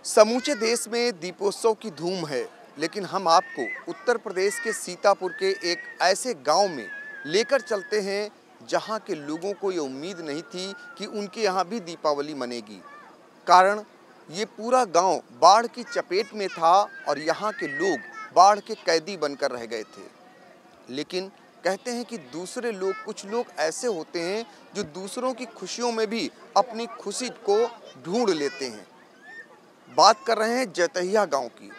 समूचे देश में दीपोत्सव की धूम है, लेकिन हम आपको उत्तर प्रदेश के सीतापुर के एक ऐसे गांव में लेकर चलते हैं जहां के लोगों को ये उम्मीद नहीं थी कि उनके यहां भी दीपावली मनेगी। कारण ये पूरा गांव बाढ़ की चपेट में था और यहां के लोग बाढ़ के कैदी बनकर रह गए थे। लेकिन कहते हैं कि दूसरे लोग, कुछ लोग ऐसे होते हैं जो दूसरों की खुशियों में भी अपनी खुशी को ढूंढ लेते हैं। बात कर रहे हैं जैतहिया गांव की,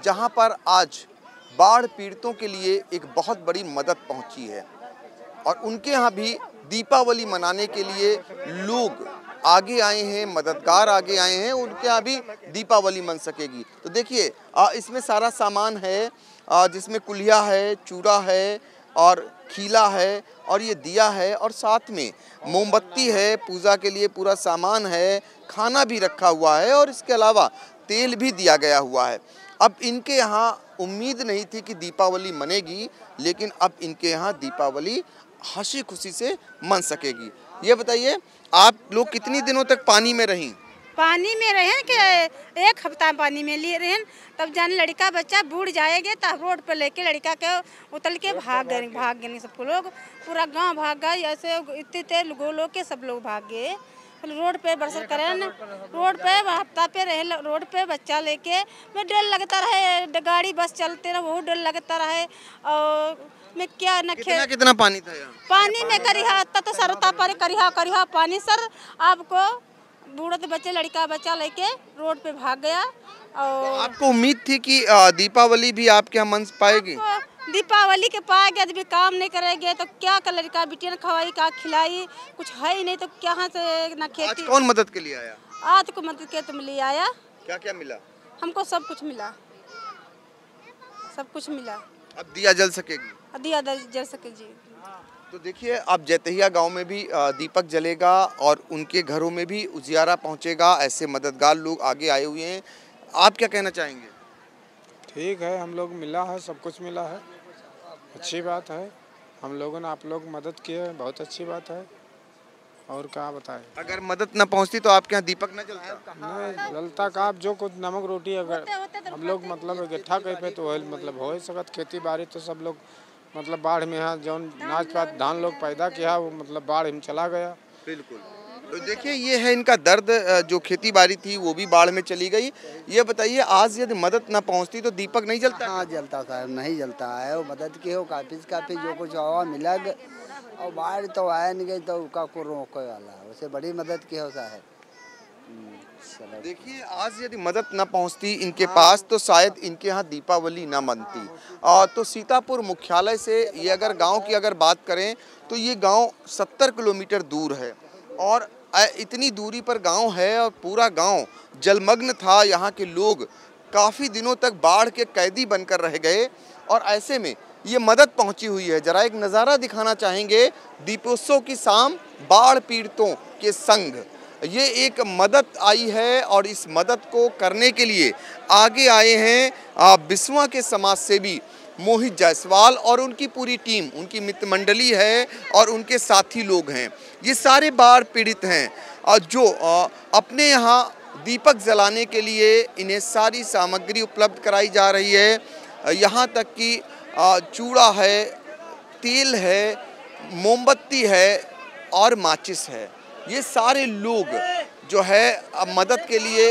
जहां पर आज बाढ़ पीड़ितों के लिए एक बहुत बड़ी मदद पहुंची है और उनके यहाँ भी दीपावली मनाने के लिए लोग आगे आए हैं, मददगार आगे आए हैं, उनके यहाँ भी दीपावली मन सकेगी। तो देखिए इसमें सारा सामान है, जिसमें कुलिया है, चूड़ा है और खीला है और ये दिया है और साथ में मोमबत्ती है, पूजा के लिए पूरा सामान है, खाना भी रखा हुआ है और इसके अलावा तेल भी दिया गया हुआ है। अब इनके यहाँ उम्मीद नहीं थी कि दीपावली मनेगी, लेकिन अब इनके यहाँ दीपावली हंसी खुशी से मन सकेगी। ये बताइए, आप लोग कितनी दिनों तक पानी में रहीं? पानी में रहे कि एक हफ्ता पानी में लिए रहे, तब जाने लड़का बच्चा बूढ़ जाएंगे तब रोड पर लेके लड़का के उतल के भाग गए सब लोग, पूरा गांव भाग गए। ऐसे इतने लोग के सब लोग भाग गए। रोड पे बरसर करें, रोड पे हफ्ता पे रहे, रोड पे बच्चा लेके मैं डर लगता रहे, गाड़ी बस चलते रहे बहुत डर लगता रहे। और मैं क्या न कितना पानी था यहाँ? पानी में करिहा तो सरता पर करिहा पानी सर। आपको बूढ़े बच्चे लड़का बच्चा लेके रोड पे भाग गया। और तो आपको उम्मीद थी कि दीपावली भी आपके यहाँ मन पाएगी? दीपावली के पाएगी, यदि काम नहीं करेंगे तो क्या कर, लड़का बिटिया खवाई का खिलाई, कुछ है ही नहीं तो कहाँ से न खेती। आज कौन मदद के लिए आया? आज को मदद के तुम ले आया। क्या क्या मिला? हमको सब कुछ मिला, सब कुछ मिला। अब दिया जल सकेगी? दिया जल सके जी। तो देखिए, अब जैतहिया गांव में भी दीपक जलेगा और उनके घरों में भी उजियारा पहुंचेगा। ऐसे मददगार लोग आगे आए हुए हैं। आप क्या कहना चाहेंगे? ठीक है, हम लोग मिला है, सब कुछ मिला है, अच्छी बात है। हम लोगों ने आप लोग मदद किए, बहुत अच्छी बात है। और क्या बताएं? अगर मदद न पहुंचती तो आपके यहाँ दीपक न जलता? नहीं जलता का, आप जो कुछ नमक रोटी अगर हम लोग मतलब इकट्ठा कर पे तो मतलब हो सकत। खेती बाड़ी तो सब लोग मतलब बाढ़ में यहाँ जो नाच पात धान लोग पैदा किया वो मतलब बाढ़ में चला गया। बिल्कुल। तो देखिए, ये है इनका दर्द। जो खेती बाड़ी थी वो भी बाढ़ में चली गई। ये बताइए, आज यदि मदद न पहुंचती तो दीपक नहीं जलता? हाँ जलता सर, नहीं जलता है। वो मदद की हो काफ़ी जो कुछ हवा मिला और बाढ़ तो आया नहीं गई तो उसका को रोकने वाला, उसे बड़ी मदद की हो है। देखिए, आज यदि मदद न पहुंचती इनके पास तो शायद इनके यहाँ दीपावली न मनती। तो सीतापुर मुख्यालय से ये अगर गांव की अगर बात करें तो ये गांव 70 किलोमीटर दूर है और इतनी दूरी पर गांव है और पूरा गांव जलमग्न था। यहाँ के लोग काफ़ी दिनों तक बाढ़ के कैदी बनकर रह गए और ऐसे में ये मदद पहुंची हुई है। जरा एक नज़ारा दिखाना चाहेंगे। दीपोत्सव की शाम बाढ़ पीड़ितों के संग ये एक मदद आई है और इस मदद को करने के लिए आगे आए हैं बिस्वा के समाज सेवी मोहित जायसवाल और उनकी पूरी टीम, उनकी मित्र मंडली है और उनके साथी लोग हैं। ये सारे बाढ़ पीड़ित हैं और जो अपने यहाँ दीपक जलाने के लिए इन्हें सारी सामग्री उपलब्ध कराई जा रही है। यहाँ तक कि चूड़ा है, तेल है, मोमबत्ती है और माचिस है। ये सारे लोग जो है मदद के लिए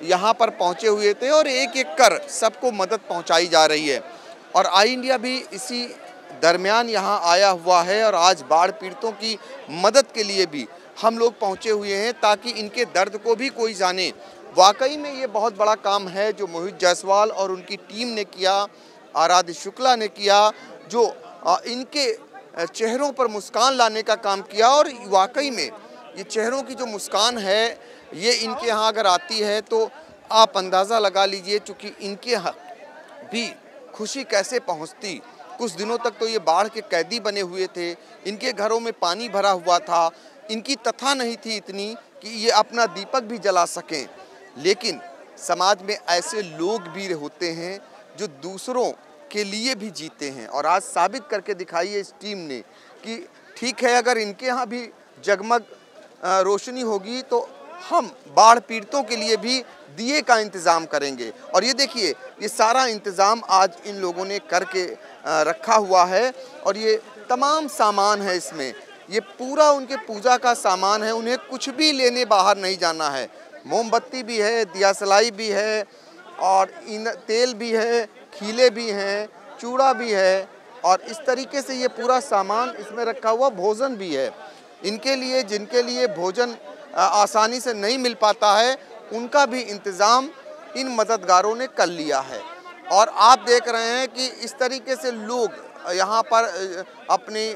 यहाँ पर पहुँचे हुए थे और एक एक कर सबको मदद पहुँचाई जा रही है। और आई इंडिया भी इसी दरमियान यहाँ आया हुआ है और आज बाढ़ पीड़ितों की मदद के लिए भी हम लोग पहुँचे हुए हैं ताकि इनके दर्द को भी कोई जाने। वाकई में ये बहुत बड़ा काम है जो मोहित जायसवाल और उनकी टीम ने किया, आराध्य शुक्ला ने किया, जो इनके चेहरों पर मुस्कान लाने का काम किया। और वाकई में ये चेहरों की जो मुस्कान है ये इनके यहाँ अगर आती है तो आप अंदाज़ा लगा लीजिए, चूँकि इनके यहाँ भी खुशी कैसे पहुँचती। कुछ दिनों तक तो ये बाढ़ के कैदी बने हुए थे, इनके घरों में पानी भरा हुआ था, इनकी तथा नहीं थी इतनी कि ये अपना दीपक भी जला सकें। लेकिन समाज में ऐसे लोग भी होते हैं जो दूसरों के लिए भी जीते हैं और आज साबित करके दिखाई है इस टीम ने कि ठीक है, अगर इनके यहाँ भी जगमग रोशनी होगी तो हम बाढ़ पीड़ितों के लिए भी दिए का इंतज़ाम करेंगे। और ये देखिए, ये सारा इंतज़ाम आज इन लोगों ने करके रखा हुआ है और ये तमाम सामान है इसमें, ये पूरा उनके पूजा का सामान है, उन्हें कुछ भी लेने बाहर नहीं जाना है। मोमबत्ती भी है, दियासलाई भी है और तेल भी है, खीले भी हैं, चूड़ा भी है और इस तरीके से ये पूरा सामान इसमें रखा हुआ, भोजन भी है। इनके लिए, जिनके लिए भोजन आसानी से नहीं मिल पाता है, उनका भी इंतज़ाम इन मददगारों ने कर लिया है। और आप देख रहे हैं कि इस तरीके से लोग यहाँ पर अपनी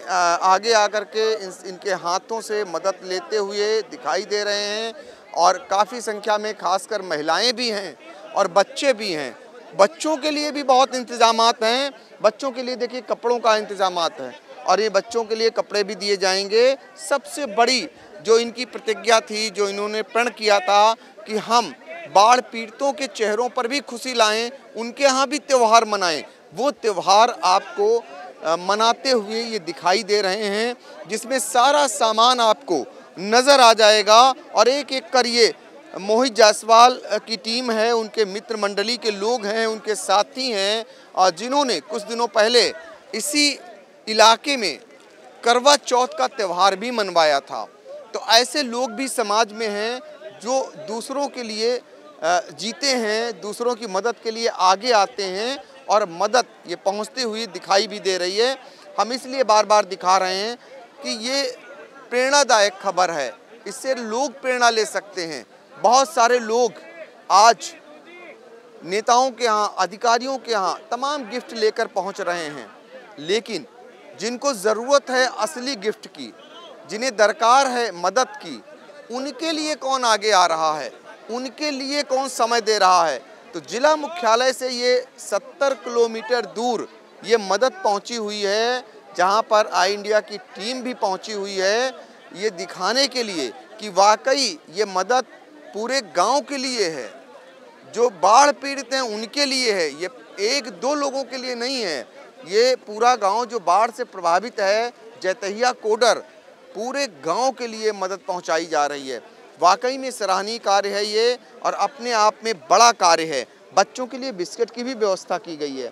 आगे आकर के इनके हाथों से मदद लेते हुए दिखाई दे रहे हैं और काफ़ी संख्या में खासकर महिलाएं भी हैं और बच्चे भी हैं। बच्चों के लिए भी बहुत इंतजामात हैं। बच्चों के लिए देखिए कपड़ों का इंतजामात है और ये बच्चों के लिए कपड़े भी दिए जाएंगे। सबसे बड़ी जो इनकी प्रतिज्ञा थी, जो इन्होंने प्रण किया था कि हम बाढ़ पीड़ितों के चेहरों पर भी खुशी लाएं, उनके यहाँ भी त्यौहार मनाएं, वो त्यौहार आपको मनाते हुए ये दिखाई दे रहे हैं, जिसमें सारा सामान आपको नज़र आ जाएगा। और एक एक कर ये मोहित जायसवाल की टीम है, उनके मित्र मंडली के लोग हैं, उनके साथी हैं और जिन्होंने कुछ दिनों पहले इसी इलाके में करवा चौथ का त्यौहार भी मनवाया था। तो ऐसे लोग भी समाज में हैं जो दूसरों के लिए जीते हैं, दूसरों की मदद के लिए आगे आते हैं और मदद ये पहुंचती हुई दिखाई भी दे रही है। हम इसलिए बार बार दिखा रहे हैं कि ये प्रेरणादायक खबर है, इससे लोग प्रेरणा ले सकते हैं। बहुत सारे लोग आज नेताओं के यहाँ, अधिकारियों के यहाँ तमाम गिफ्ट लेकर पहुँच रहे हैं, लेकिन जिनको ज़रूरत है असली गिफ्ट की, जिन्हें दरकार है मदद की, उनके लिए कौन आगे आ रहा है, उनके लिए कौन समय दे रहा है। तो जिला मुख्यालय से ये 70 किलोमीटर दूर ये मदद पहुंची हुई है, जहां पर आई इंडिया की टीम भी पहुंची हुई है, ये दिखाने के लिए कि वाकई ये मदद पूरे गांव के लिए है, जो बाढ़ पीड़ित हैं उनके लिए है, ये एक दो लोगों के लिए नहीं है। ये पूरा गांव जो बाढ़ से प्रभावित है, जैतहिया कोडर, पूरे गांव के लिए मदद पहुंचाई जा रही है। वाकई में सराहनीय कार्य है ये और अपने आप में बड़ा कार्य है। बच्चों के लिए बिस्किट की भी व्यवस्था की गई है।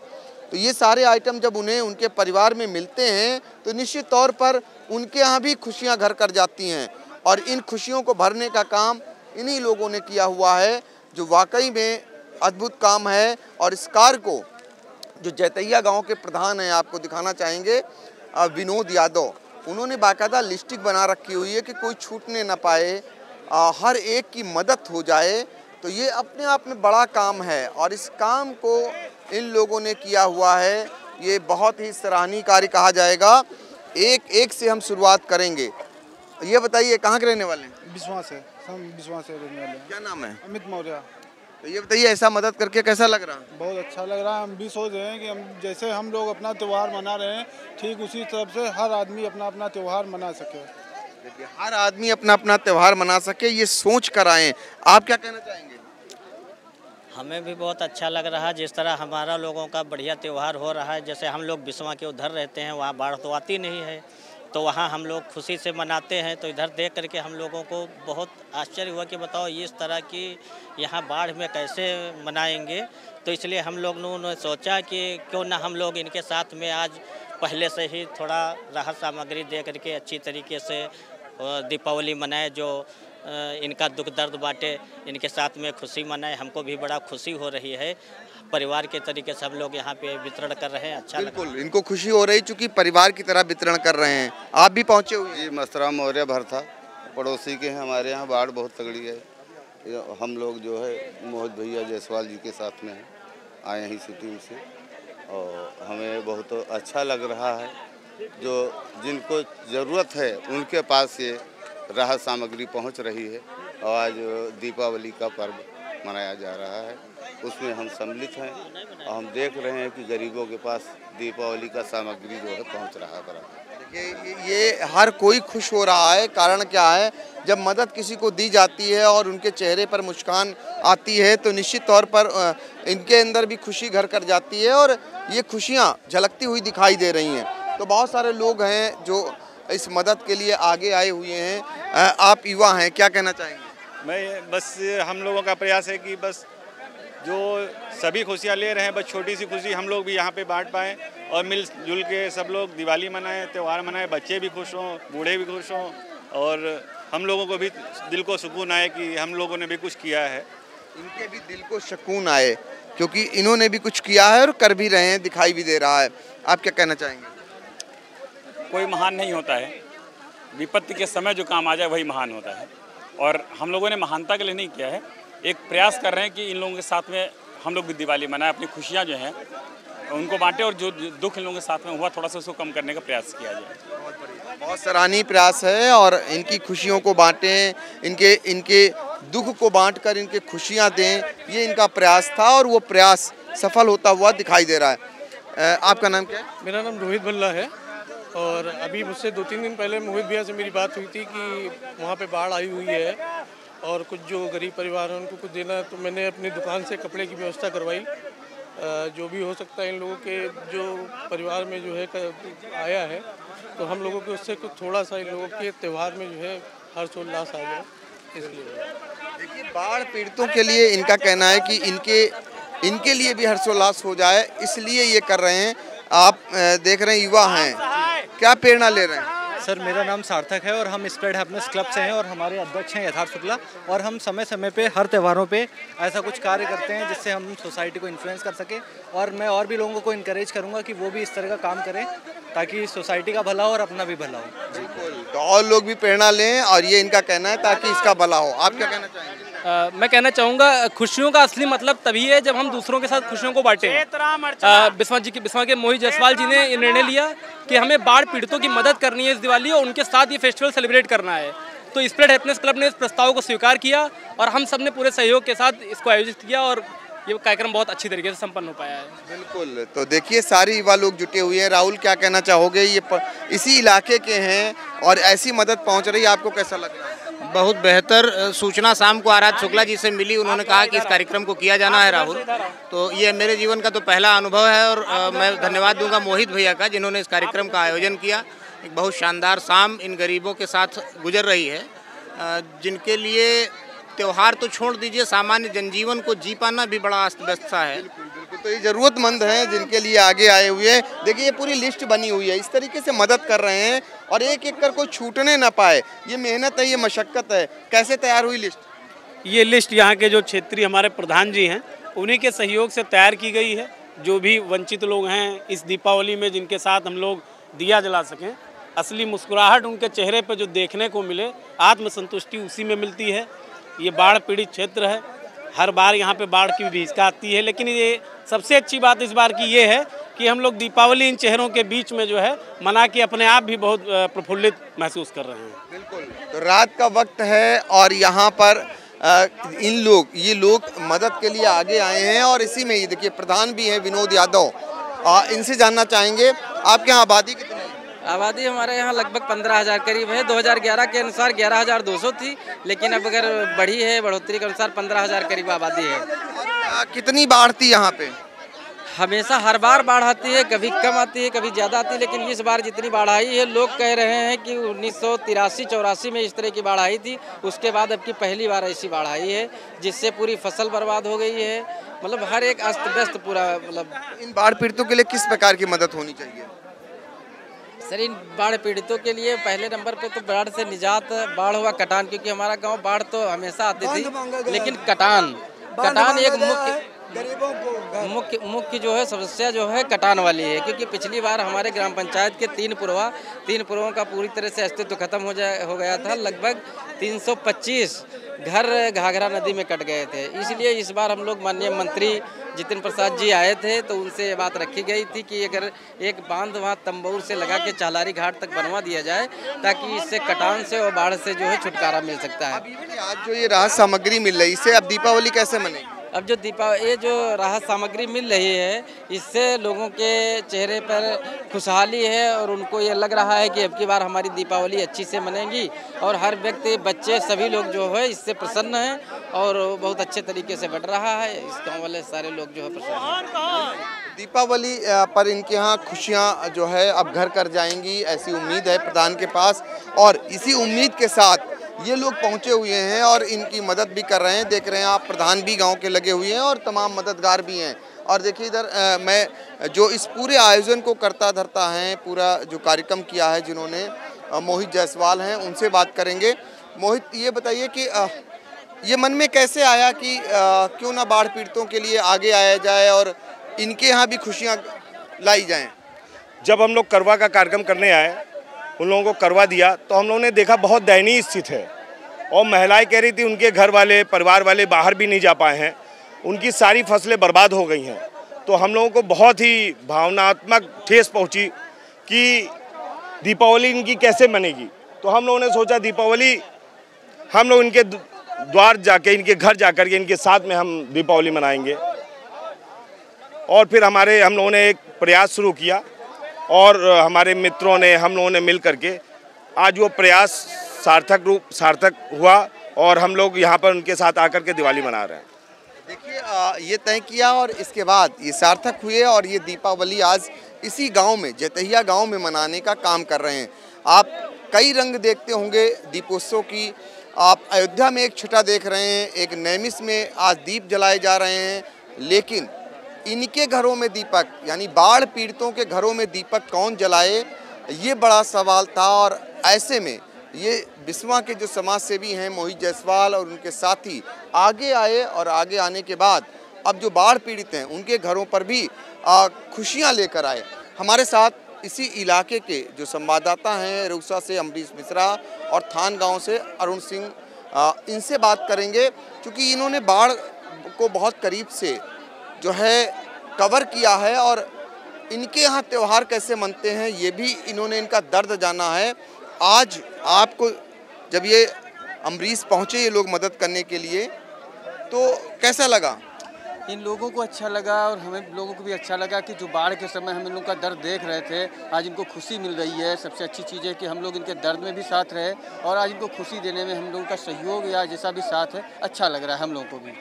तो ये सारे आइटम जब उन्हें उनके परिवार में मिलते हैं तो निश्चित तौर पर उनके यहाँ भी खुशियाँ घर कर जाती हैं और इन खुशियों को भरने का काम इन्हीं लोगों ने किया हुआ है, जो वाकई में अद्भुत काम है। और इस कार्य को जो जैतहिया गाँव के प्रधान हैं, आपको दिखाना चाहेंगे, विनोद यादव, उन्होंने बाकायदा लिस्टिक बना रखी हुई है कि कोई छूटने ना पाए, हर एक की मदद हो जाए। तो ये अपने आप में बड़ा काम है और इस काम को इन लोगों ने किया हुआ है, ये बहुत ही सराहनीय कार्य कहा जाएगा। एक एक से हम शुरुआत करेंगे। ये बताइए कहाँ के रहने वाले हैं? बिस्वा से, हम बिस्वा से रहने वाले हैं। क्या नाम है? अमित मौर्य। तो ये बताइए, ऐसा मदद करके कैसा लग रहा है? बहुत अच्छा लग रहा है। हम भी सोच रहे हैं कि हम जैसे हम लोग अपना त्यौहार मना रहे हैं, ठीक उसी तरह से हर आदमी अपना अपना त्यौहार मना सके। देखिए, हर आदमी अपना अपना त्यौहार मना सके, ये सोच कर आए। आप क्या कहना चाहेंगे? हमें भी बहुत अच्छा लग रहा है, जिस तरह हमारा लोगों का बढ़िया त्यौहार हो रहा है। जैसे हम लोग बिस्वा के उधर रहते हैं, वहाँ बाढ़ तो आती नहीं है, तो वहाँ हम लोग खुशी से मनाते हैं। तो इधर देख करके हम लोगों को बहुत आश्चर्य हुआ कि बताओ इस तरह की यहाँ बाढ़ में कैसे मनाएंगे। तो इसलिए हम लोग ने सोचा कि क्यों ना हम लोग इनके साथ में आज पहले से ही थोड़ा राहत सामग्री दे करके अच्छी तरीके से दीपावली मनाए, जो इनका दुख दर्द बांटे, इनके साथ में खुशी मनाए। हमको भी बड़ा खुशी हो रही है, परिवार के तरीके से हम लोग यहाँ पे वितरण कर रहे हैं। अच्छा बिल्कुल, इनको खुशी हो रही, चूँकि परिवार की तरह वितरण कर रहे हैं। आप भी पहुँचे हुए? जी, मस्तराम मौर्य भरथा पड़ोसी के हैं, हमारे यहाँ बाढ़ बहुत तगड़ी है। हम लोग जो है मोहित भैया जायसवाल जी के साथ में आए हैं इसी टीम से और हमें बहुत अच्छा लग रहा है। जो जिनको ज़रूरत है उनके पास ये राहत सामग्री पहुंच रही है और आज दीपावली का पर्व मनाया जा रहा है, उसमें हम सम्मिलित हैं और हम देख रहे हैं कि गरीबों के पास दीपावली का सामग्री जो है पहुंच रहा है। ये हर कोई खुश हो रहा है। कारण क्या है, जब मदद किसी को दी जाती है और उनके चेहरे पर मुस्कान आती है तो निश्चित तौर पर इनके अंदर भी खुशी घर कर जाती है और ये खुशियाँ झलकती हुई दिखाई दे रही हैं। तो बहुत सारे लोग हैं जो इस मदद के लिए आगे आए हुए हैं। आप युवा हैं, क्या कहना चाहेंगे? मैं बस हम लोगों का प्रयास है कि बस जो सभी खुशियाँ ले रहे हैं, बस छोटी सी खुशी हम लोग भी यहाँ पे बांट पाएँ और मिलजुल के सब लोग दिवाली मनाएं, त्यौहार मनाएं, बच्चे भी खुश हों, बूढ़े भी खुश हों और हम लोगों को भी दिल को सुकून आए कि हम लोगों ने भी कुछ किया है। इनके भी दिल को सुकून आए क्योंकि इन्होंने भी कुछ किया है और कर भी रहे हैं, दिखाई भी दे रहा है। आप क्या कहना चाहेंगे? कोई महान नहीं होता है, विपत्ति के समय जो काम आ जाए वही महान होता है और हम लोगों ने महानता के लिए नहीं किया है, एक प्रयास कर रहे हैं कि इन लोगों के साथ में हम लोग भी दिवाली मनाएं, अपनी खुशियाँ जो हैं उनको बांटें और जो दुख इन लोगों के साथ में हुआ थोड़ा सा उसको कम करने का प्रयास किया जाए। बहुत सराहनीय प्रयास है और इनकी खुशियों को बांटें, इनके दुख को बांटकर इनके खुशियां दें, ये इनका प्रयास था और वो प्रयास सफल होता हुआ दिखाई दे रहा है। आपका नाम क्या है? मेरा नाम रोहित भल्ला है और अभी मुझसे 2-3 दिन पहले मोहित भैया से मेरी बात हुई थी कि वहाँ पे बाढ़ आई हुई है और कुछ जो गरीब परिवार हैं उनको कुछ देना है, तो मैंने अपनी दुकान से कपड़े की व्यवस्था करवाई। जो भी हो सकता है इन लोगों के जो परिवार में जो है आया है तो हम लोगों को उससे कुछ थोड़ा सा इन लोगों के त्यौहार में जो है हर्षोल्लास आ जाए, इसलिए। देखिए, बाढ़ पीड़ितों के लिए इनका कहना है कि इनके लिए भी हर्षोल्लास हो जाए, इसलिए ये कर रहे हैं। आप देख रहे हैं युवा हैं, क्या प्रेरणा ले रहे हैं? सर, मेरा नाम सार्थक है और हम स्प्रेड हैप्पीनेस क्लब से हैं और हमारे अध्यक्ष हैं यथार्थ शुक्ला और हम समय समय पे हर त्योहारों पे ऐसा कुछ कार्य करते हैं जिससे हम सोसाइटी को इन्फ्लुएंस कर सकें और मैं और भी लोगों को इनकरेज करूंगा कि वो भी इस तरह का काम करें ताकि सोसाइटी का भला हो और अपना भी भला हो। बिल्कुल, तो और लोग भी प्रेरणा लें और ये इनका कहना है ताकि इसका भला हो। आप क्या कहना चाहेंगे? मैं कहना चाहूँगा खुशियों का असली मतलब तभी है जब हम दूसरों के साथ खुशियों को बांटें। बिस्वा के मोहित जायसवाल जी ने ये निर्णय लिया कि हमें बाढ़ पीड़ितों की मदद करनी है इस दिवाली और उनके साथ ये फेस्टिवल सेलिब्रेट करना है। तो स्प्रेड हैप्पीनेस क्लब ने इस प्रस्ताव को स्वीकार किया और हम सब ने पूरे सहयोग के साथ इसको आयोजित किया और ये कार्यक्रम बहुत अच्छी तरीके से संपन्न हो पाया है। बिल्कुल, तो देखिए सारे युवा लोग जुटे हुए हैं। राहुल, क्या कहना चाहोगे? ये इसी इलाके के हैं और ऐसी मदद पहुंच रही है, आपको कैसा लग रहा है? बहुत बेहतर सूचना शाम को आराध शुक्ला जी से मिली, उन्होंने कहा कि इस कार्यक्रम को किया जाना है राहुल, तो ये मेरे जीवन का तो पहला अनुभव है और मैं धन्यवाद दूंगा मोहित भैया का जिन्होंने इस कार्यक्रम का आयोजन किया। एक बहुत शानदार शाम इन गरीबों के साथ गुजर रही है जिनके लिए त्यौहार तो छोड़ दीजिए, सामान्य जनजीवन को जी पाना भी बड़ा अस्त व्यस्त सा है। बिल्कुल, तो ये ज़रूरतमंद हैं जिनके लिए आगे आए हुए हैं। देखिए, ये पूरी लिस्ट बनी हुई है, इस तरीके से मदद कर रहे हैं और एक एक कर कोई छूटने ना पाए। ये मेहनत है, ये मशक्क़त है। कैसे तैयार हुई लिस्ट? ये लिस्ट यहाँ के जो क्षेत्रीय हमारे प्रधान जी हैं उन्हीं के सहयोग से तैयार की गई है। जो भी वंचित लोग हैं इस दीपावली में जिनके साथ हम लोग दिया जला सकें, असली मुस्कुराहट उनके चेहरे पर जो देखने को मिले, आत्मसंतुष्टि उसी में मिलती है। ये बाढ़ पीड़ित क्षेत्र है, हर बार यहाँ पे बाढ़ की विभीषिका आती है, लेकिन ये सबसे अच्छी बात इस बार की ये है कि हम लोग दीपावली इन चेहरों के बीच में जो है मना के अपने आप भी बहुत प्रफुल्लित महसूस कर रहे हैं। बिल्कुल, तो रात का वक्त है और यहाँ पर ये लोग मदद के लिए आगे आए हैं और इसी में ये देखिए प्रधान भी हैं विनोद यादव, इनसे जानना चाहेंगे आपके यहाँ आबादी कितनी है? आबादी हमारे यहाँ लगभग 15,000 करीब है। 2011 के अनुसार 11,200 थी, लेकिन अब अगर बढ़ी है, बढ़ोतरी के अनुसार 15,000 करीब आबादी है। कितनी बाढ़ थी यहाँ पे? हमेशा हर बार बाढ़ आती है, कभी कम आती है, कभी ज़्यादा आती है, लेकिन इस बार जितनी बाढ़ आई है, लोग कह रहे हैं कि 1983-84 में इस तरह की बाढ़ आई थी, उसके बाद अब की पहली बार ऐसी बाढ़ आई है जिससे पूरी फसल बर्बाद हो गई है। मतलब हर एक अस्त व्यस्त पूरा। मतलब इन बाढ़ पीड़ितों के लिए किस प्रकार की मदद होनी चाहिए? सर, इन बाढ़ पीड़ितों के लिए पहले नंबर पे तो बाढ़ से निजात, बाढ़ हुआ कटान, क्योंकि हमारा गांव बाढ़ तो हमेशा आती थी, लेकिन कटान एक मुख्य जो है समस्या जो है कटान वाली है। क्योंकि पिछली बार हमारे ग्राम पंचायत के 3 पुरवा का पूरी तरह से अस्तित्व खत्म हो गया था। लगभग 325 घर घाघरा नदी में कट गए थे। इसलिए इस बार हम लोग माननीय मंत्री जितिन प्रसाद जी आए थे तो उनसे ये बात रखी गई थी कि अगर एक बांध वहाँ तंबूर से लगा के चालारी घाट तक बनवा दिया जाए ताकि इससे कटान से और बाढ़ से जो है छुटकारा मिल सकता है। आज जो ये राहत सामग्री मिल रही है, इससे अब दीपावली कैसे मनेगी? अब ये जो राहत सामग्री मिल रही है, इससे लोगों के चेहरे पर खुशहाली है और उनको ये लग रहा है कि अब की बार हमारी दीपावली अच्छी से मनेगी और हर व्यक्ति, बच्चे, सभी लोग जो है इससे प्रसन्न हैं और बहुत अच्छे तरीके से बढ़ रहा है। इस गाँव वाले सारे लोग जो है प्रसन्न हैं। दीपावली पर इनके यहाँ खुशियाँ जो है अब घर कर जाएंगी, ऐसी उम्मीद है प्रधान के पास और इसी उम्मीद के साथ ये लोग पहुंचे हुए हैं और इनकी मदद भी कर रहे हैं। देख रहे हैं आप, प्रधान भी गांव के लगे हुए हैं और तमाम मददगार भी हैं। और देखिए इधर मैं जो इस पूरे आयोजन को करता धरता है, पूरा जो कार्यक्रम किया है जिन्होंने, मोहित जायसवाल हैं, उनसे बात करेंगे। मोहित, ये बताइए कि ये मन में कैसे आया कि क्यों ना बाढ़ पीड़ितों के लिए आगे आया जाए और इनके यहाँ भी खुशियाँ लाई जाएं। जब हम लोग करवा का कार्यक्रम करने आए, उन लोगों को करवा दिया तो हम लोगों ने देखा बहुत दयनीय स्थिति है और महिलाएं कह रही थी उनके घर वाले, परिवार वाले बाहर भी नहीं जा पाए हैं, उनकी सारी फसलें बर्बाद हो गई हैं। तो हम लोगों को बहुत ही भावनात्मक ठेस पहुंची कि दीपावली इनकी कैसे मनेगी। तो हम लोगों ने सोचा दीपावली हम लोग इनके द्वार जाके, इनके घर जाकर के इनके साथ में हम दीपावली मनाएंगे। और फिर हम लोगों ने एक प्रयास शुरू किया और हमारे मित्रों ने, हम लोगों ने मिल करके आज वो प्रयास सार्थक हुआ और हम लोग यहाँ पर उनके साथ आकर के दिवाली मना रहे हैं। देखिए ये तय किया और इसके बाद ये सार्थक हुए और ये दीपावली आज इसी गांव में, जैतहिया गांव में मनाने का काम कर रहे हैं। आप कई रंग देखते होंगे दीपोत्सव की। आप अयोध्या में एक छटा देख रहे हैं, एक नैमिष में आज दीप जलाए जा रहे हैं, लेकिन इनके घरों में दीपक, यानी बाढ़ पीड़ितों के घरों में दीपक कौन जलाए, ये बड़ा सवाल था। और ऐसे में ये बिस्वा के जो समाज सेवी हैं मोहित जायसवाल और उनके साथी आगे आए और आगे आने के बाद अब जो बाढ़ पीड़ित हैं उनके घरों पर भी खुशियां लेकर आए। हमारे साथ इसी इलाके के जो संवाददाता हैं, रउसा से अमरीश मिश्रा और थान गांव से अरुण सिंह, इनसे बात करेंगे क्योंकि इन्होंने बाढ़ को बहुत करीब से जो है कवर किया है और इनके यहाँ त्यौहार कैसे मनते हैं ये भी इन्होंने, इनका दर्द जाना है। आज आपको जब ये अमरीश पहुँचे ये लोग मदद करने के लिए, तो कैसा लगा? इन लोगों को अच्छा लगा और हमें लोगों को भी अच्छा लगा कि जो बाढ़ के समय हम इन लोगों का दर्द देख रहे थे, आज इनको खुशी मिल रही है। सबसे अच्छी चीज़ है कि हम लोग इनके दर्द में भी साथ रहे और आज इनको खुशी देने में हम लोगों का सहयोग या जैसा भी साथ है, अच्छा लग रहा है हम लोगों को भी।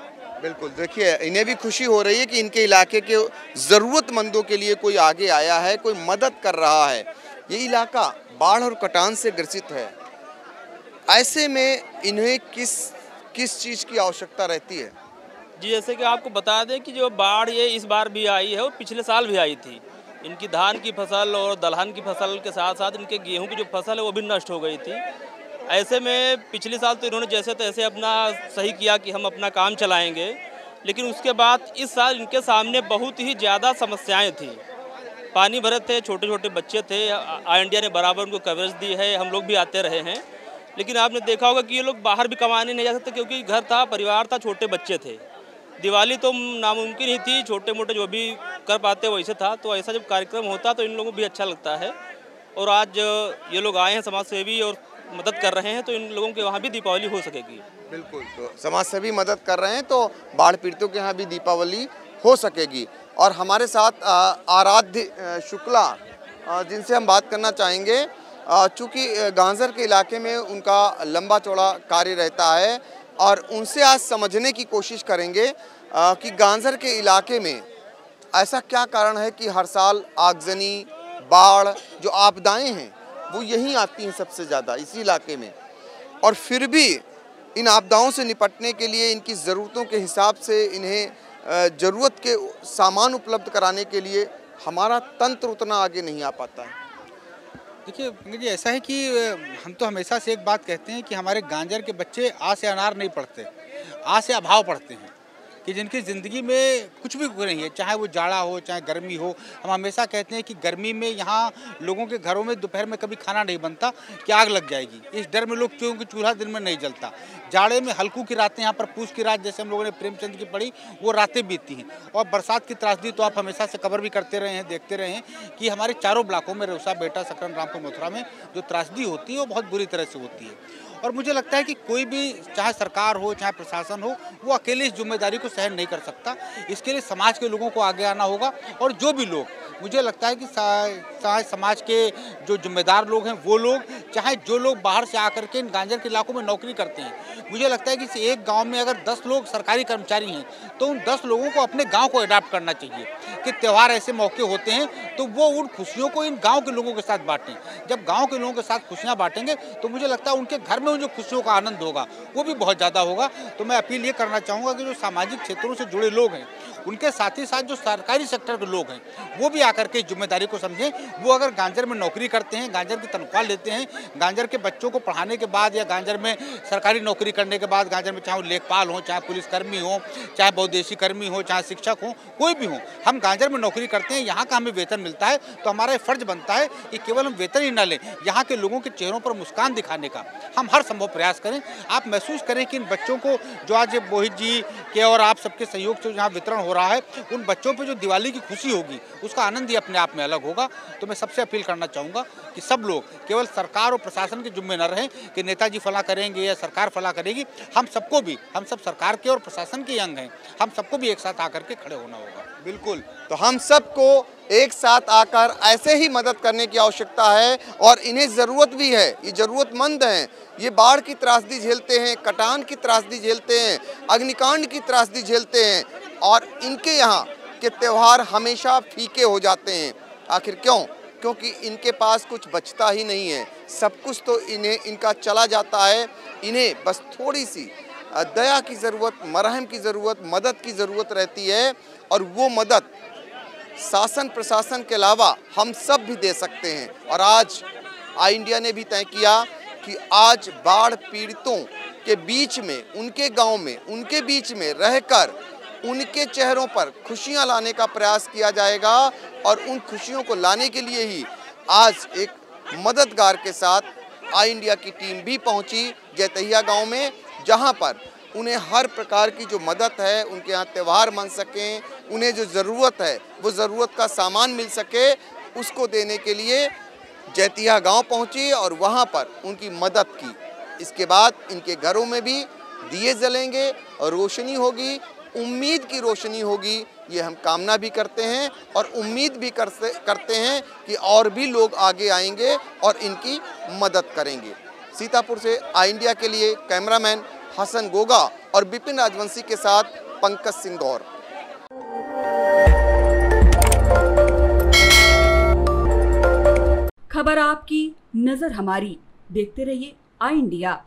बिल्कुल, देखिए इन्हें भी खुशी हो रही है कि इनके इलाके के ज़रूरतमंदों के लिए कोई आगे आया है, कोई मदद कर रहा है। ये इलाका बाढ़ और कटान से ग्रसित है, ऐसे में इन्हें किस चीज़ की आवश्यकता रहती है? जी, जैसे कि आपको बता दें कि जो बाढ़ ये इस बार भी आई है और पिछले साल भी आई थी। इनकी धान की फसल और दलहन की फसल के साथ साथ इनके गेहूं की जो फसल है वो भी नष्ट हो गई थी। ऐसे में पिछले साल तो इन्होंने जैसे तैसे अपना सही किया कि हम अपना काम चलाएंगे, लेकिन उसके बाद इस साल इनके सामने बहुत ही ज़्यादा समस्याएँ थी। पानी भरे थे, छोटे छोटे बच्चे थे, इंडिया ने बराबर उनको कवरेज दी है, हम लोग भी आते रहे हैं। लेकिन आपने देखा होगा कि ये लोग बाहर भी कमाने नहीं जा सकते क्योंकि घर था, परिवार था, छोटे बच्चे थे। दिवाली तो नामुमकिन ही थी, छोटे मोटे जो भी कर पाते वैसे था। तो ऐसा जब कार्यक्रम होता तो इन लोगों को भी अच्छा लगता है। और आज ये लोग आए हैं समाज सेवी और मदद कर रहे हैं, तो इन लोगों के वहाँ भी दीपावली हो सकेगी। बिल्कुल, तो समाज सेवी मदद कर रहे हैं तो बाढ़ पीड़ितों के यहाँ भी दीपावली हो सकेगी। और हमारे साथ आराध्य शुक्ला, जिनसे हम बात करना चाहेंगे, चूँकि गांजर के इलाके में उनका लंबा चौड़ा कार्य रहता है और उनसे आज समझने की कोशिश करेंगे कि गांजर के इलाके में ऐसा क्या कारण है कि हर साल आगजनी, बाढ़, जो आपदाएं हैं वो यहीं आती हैं सबसे ज़्यादा इसी इलाके में, और फिर भी इन आपदाओं से निपटने के लिए इनकी ज़रूरतों के हिसाब से इन्हें ज़रूरत के सामान उपलब्ध कराने के लिए हमारा तंत्र उतना आगे नहीं आ पाता है। देखिए मुझे ऐसा है कि हम तो हमेशा से एक बात कहते हैं कि हमारे गांजर के बच्चे आ से अनार नहीं पढ़ते, आ से अभाव पढ़ते हैं, कि जिनकी ज़िंदगी में कुछ भी नहीं है, चाहे वो जाड़ा हो चाहे गर्मी हो। हम हमेशा कहते हैं कि गर्मी में यहाँ लोगों के घरों में दोपहर में कभी खाना नहीं बनता कि आग लग जाएगी, इस डर में लोग क्योंकि चूल्हा दिन में नहीं जलता। जाड़े में हल्कू की रातें, यहाँ पर पूस की रात जैसे हम लोगों ने प्रेमचंद की पढ़ी, वो रातें बीतती हैं। और बरसात की त्रासदी तो आप हमेशा से कवर भी करते रहे हैं, देखते रहे हैं कि हमारे चारों ब्लॉकों में, रउसा, बेटा, सकरन, रामपुर, मथुरा में जो त्रासदी होती है वो बहुत बुरी तरह से होती है। और मुझे लगता है कि कोई भी, चाहे सरकार हो चाहे प्रशासन हो, वो अकेले इस जिम्मेदारी को सहन नहीं कर सकता। इसके लिए समाज के लोगों को आगे आना होगा। और जो भी लोग, मुझे लगता है कि समाज के जो जिम्मेदार लोग हैं वो लोग, चाहे जो लोग बाहर से आकर के इन गांजर के इलाकों में नौकरी करते हैं। मुझे लगता है कि एक गांव में अगर 10 लोग सरकारी कर्मचारी हैं तो उन 10 लोगों को अपने गांव को अडॉप्ट करना चाहिए कि त्यौहार ऐसे मौके होते हैं तो वो उन खुशियों को इन गांव के लोगों के साथ बांटें। जब गांव के लोगों के साथ खुशियां बांटेंगे तो मुझे लगता है उनके घर में उन जो खुशियों का आनंद होगा वो भी बहुत ज़्यादा होगा। तो मैं अपील ये करना चाहूँगा कि जो सामाजिक क्षेत्रों से जुड़े लोग हैं उनके साथ ही साथ जो सरकारी सेक्टर के लोग हैं वो भी आकर के जिम्मेदारी को समझें। वो अगर गांजर में नौकरी करते हैं, गांजर की तनख्वाह लेते हैं, गांजर के बच्चों को पढ़ाने के बाद या गांजर में सरकारी नौकरी करने के बाद गांजर में चाहे वो लेखपाल हो, चाहे पुलिसकर्मी हो, चाहे बहुउद्देशीय कर्मी हो, चाहे शिक्षक हो, कोई भी हो, हम गांजर में नौकरी करते हैं, यहाँ का हमें वेतन मिलता है तो हमारा ये फर्ज बनता है कि केवल हम वेतन ही न लें, यहाँ के लोगों के चेहरों पर मुस्कान दिखाने का हम हर संभव प्रयास करें। आप महसूस करें कि इन बच्चों को जो आज मोहित जी के और आप सबके सहयोग से जहाँ वितरण हो रहा है उन बच्चों पे जो दिवाली की खुशी होगी उसका आनंद ही अपने आप में अलग होगा। तो मैं सबसे अपील करना चाहूँगा कि सब लोग केवल सरकार और प्रशासन के जिम्मे न रहें कि नेताजी फला करेंगे या सरकार फला करेगी। हम सबको भी, हम सब सरकार के और प्रशासन के अंग हैं, हम सबको भी एक साथ आकर के खड़े होना होगा। बिल्कुल, तो हम सबको एक साथ आकर ऐसे ही मदद करने की आवश्यकता है और इन्हें ज़रूरत भी है, ये ज़रूरतमंद हैं, ये बाढ़ की त्रासदी झेलते हैं, कटान की त्रासदी झेलते हैं, अग्निकांड की त्रासदी झेलते हैं और इनके यहाँ के त्यौहार हमेशा फीके हो जाते हैं। आखिर क्यों? क्योंकि इनके पास कुछ बचता ही नहीं है, सब कुछ तो इनका चला जाता है। इन्हें बस थोड़ी सी दया की ज़रूरत, मरहम की ज़रूरत, मदद की ज़रूरत रहती है और वो मदद शासन प्रशासन के अलावा हम सब भी दे सकते हैं। और आज आई इंडिया ने भी तय किया कि आज बाढ़ पीड़ितों के बीच में, उनके गांव में, उनके बीच में रहकर उनके चेहरों पर खुशियां लाने का प्रयास किया जाएगा और उन खुशियों को लाने के लिए ही आज एक मददगार के साथ आई इंडिया की टीम भी पहुंची जैतहिया गांव में, जहां पर उन्हें हर प्रकार की जो मदद है, उनके यहाँ त्यौहार मन सकें, उन्हें जो ज़रूरत है वो ज़रूरत का सामान मिल सके, उसको देने के लिए जैतहिया गांव पहुंची और वहां पर उनकी मदद की। इसके बाद इनके घरों में भी दिए जलेंगे और रोशनी होगी, उम्मीद की रोशनी होगी, ये हम कामना भी करते हैं और उम्मीद भी करते हैं कि और भी लोग आगे आएंगे और इनकी मदद करेंगे। सीतापुर से आई इंडिया के लिए कैमरामैन हसन गोगा और बिपिन राजवंशी के साथ पंकज सिंह गौर। खबर आपकी, नजर हमारी। देखते रहिए आई इंडिया।